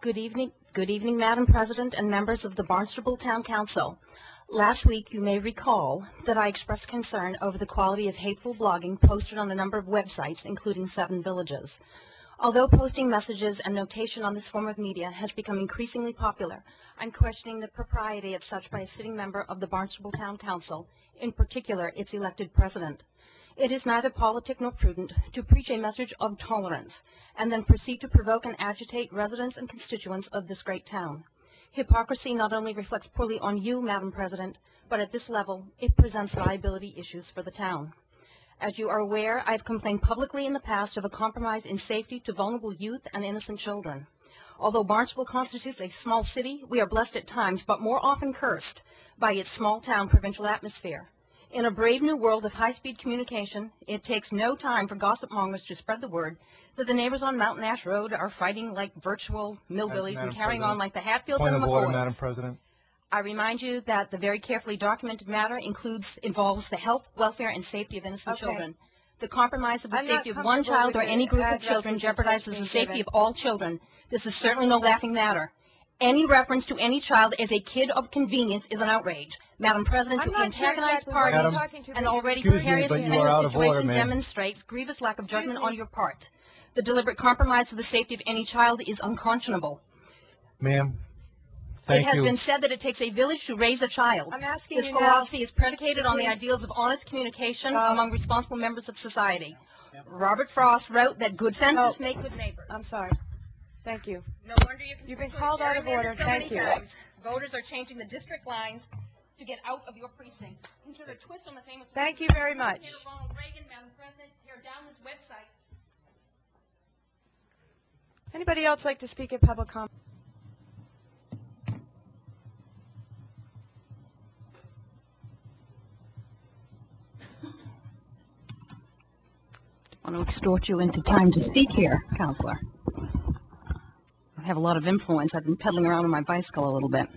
Good evening, Madam President and members of the Barnstable Town Council. Last week, you may recall that I expressed concern over the quality of hateful blogging posted on a number of websites, including 7 Villages. Although posting messages and notation on this form of media has become increasingly popular, I'm questioning the propriety of such by a sitting member of the Barnstable Town Council, in particular its elected president. It is neither politic nor prudent to preach a message of tolerance and then proceed to provoke and agitate residents and constituents of this great town. Hypocrisy not only reflects poorly on you, Madam President, but at this level, it presents liability issues for the town. As you are aware, I have complained publicly in the past of a compromise in safety to vulnerable youth and innocent children. Although Barnstable constitutes a small city, we are blessed at times, but more often cursed by its small-town provincial atmosphere. In a brave new world of high-speed communication, it takes no time for gossip mongers to spread the word that the neighbors on Mountain Ash Road are fighting like virtual millbillies and carrying on like the Hatfields and the McCoys. Madam President. I remind you that the very carefully documented matter involves the health, welfare, and safety of innocent children. The compromise of the safety of one child or any group of children jeopardizes the safety of all children. This is certainly no laughing matter. Any reference to any child as a kid of convenience is an outrage. Madam President, to antagonize parties and already precarious and tenuous situation demonstrates grievous lack of judgment on your part. The deliberate compromise of the safety of any child is unconscionable. Ma'am, thank you. It has been said that it takes a village to raise a child. This philosophy is predicated on the ideals of honest communication among responsible members of society. Robert Frost wrote that good fences make good neighbors. I'm sorry. Thank you. No wonder you've been called out of order. Thank you. Voters are changing the district lines to get out of your precinct. Insert a twist on the famous. Thank you very much. Ronald Reagan, Madam President, tear down this website. Anybody else like to speak at public comment? I want to extort you into time to speak here, Counselor. I have a lot of influence. I've been pedaling around on my bicycle a little bit.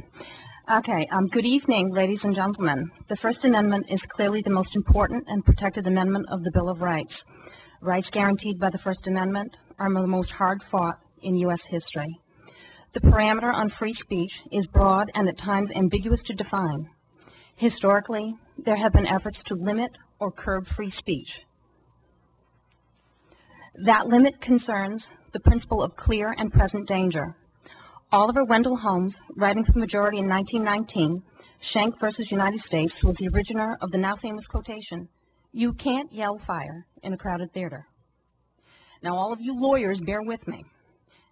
Okay, good evening, ladies and gentlemen. The First Amendment is clearly the most important and protected amendment of the Bill of Rights. Rights guaranteed by the First Amendment are the most hard-fought in U.S. history. The parameter on free speech is broad and at times ambiguous to define. Historically, there have been efforts to limit or curb free speech. That limit concerns the principle of clear and present danger. Oliver Wendell Holmes, writing for the majority in 1919, Schenck versus United States, was the originator of the now famous quotation, "You can't yell fire in a crowded theater." Now, all of you lawyers, bear with me.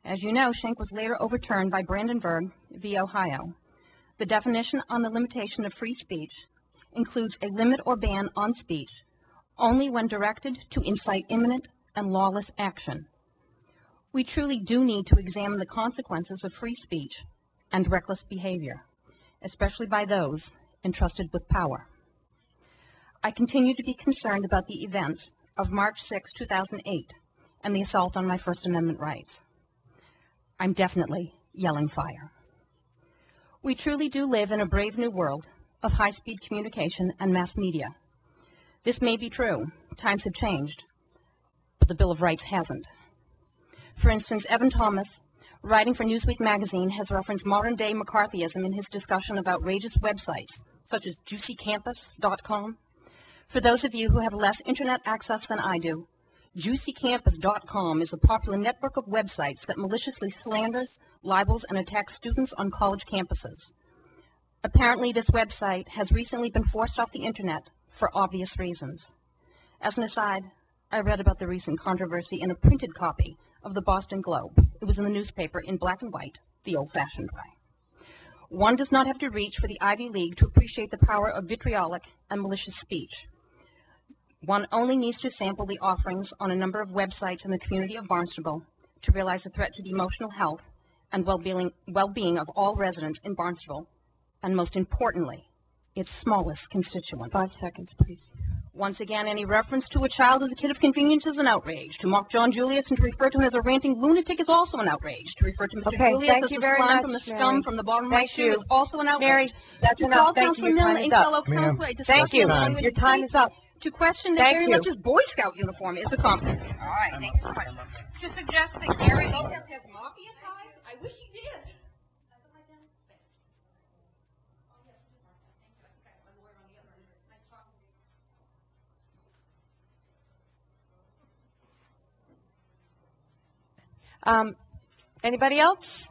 As you know, Schenck was later overturned by Brandenburg v. Ohio. The definition on the limitation of free speech includes a limit or ban on speech only when directed to incite imminent and lawless action. We truly do need to examine the consequences of free speech and reckless behavior, especially by those entrusted with power. I continue to be concerned about the events of March 6, 2008, and the assault on my First Amendment rights. I'm definitely yelling fire. We truly do live in a brave new world of high-speed communication and mass media. This may be true. Times have changed. But the Bill of Rights hasn't. For instance, Evan Thomas, writing for Newsweek magazine, has referenced modern-day McCarthyism in his discussion of outrageous websites, such as juicycampus.com. For those of you who have less internet access than I do, juicycampus.com is a popular network of websites that maliciously slanders, libels, and attacks students on college campuses. Apparently, this website has recently been forced off the internet for obvious reasons. As an aside, I read about the recent controversy in a printed copy of the Boston Globe. It was in the newspaper in black and white, the old-fashioned way. One does not have to reach for the Ivy League to appreciate the power of vitriolic and malicious speech. One only needs to sample the offerings on a number of websites in the community of Barnstable to realize the threat to the emotional health and well-being of all residents in Barnstable, and most importantly, its smallest constituents. 5 seconds, please. Once again, any reference to a child as a kid of convenience is an outrage. To mock John Julius and to refer to him as a ranting lunatic is also an outrage. To refer to Mr. Julius as the slime from the scum from the bottom of my shoe is also an outrage. Mary, that's enough. Thank you. Your time is up. Thank you. Your time is up. To question that Gary left his Boy Scout uniform is a compliment. All right, thank you so much. To suggest that Gary Lopez has mafia ties, I wish he did. Anybody else?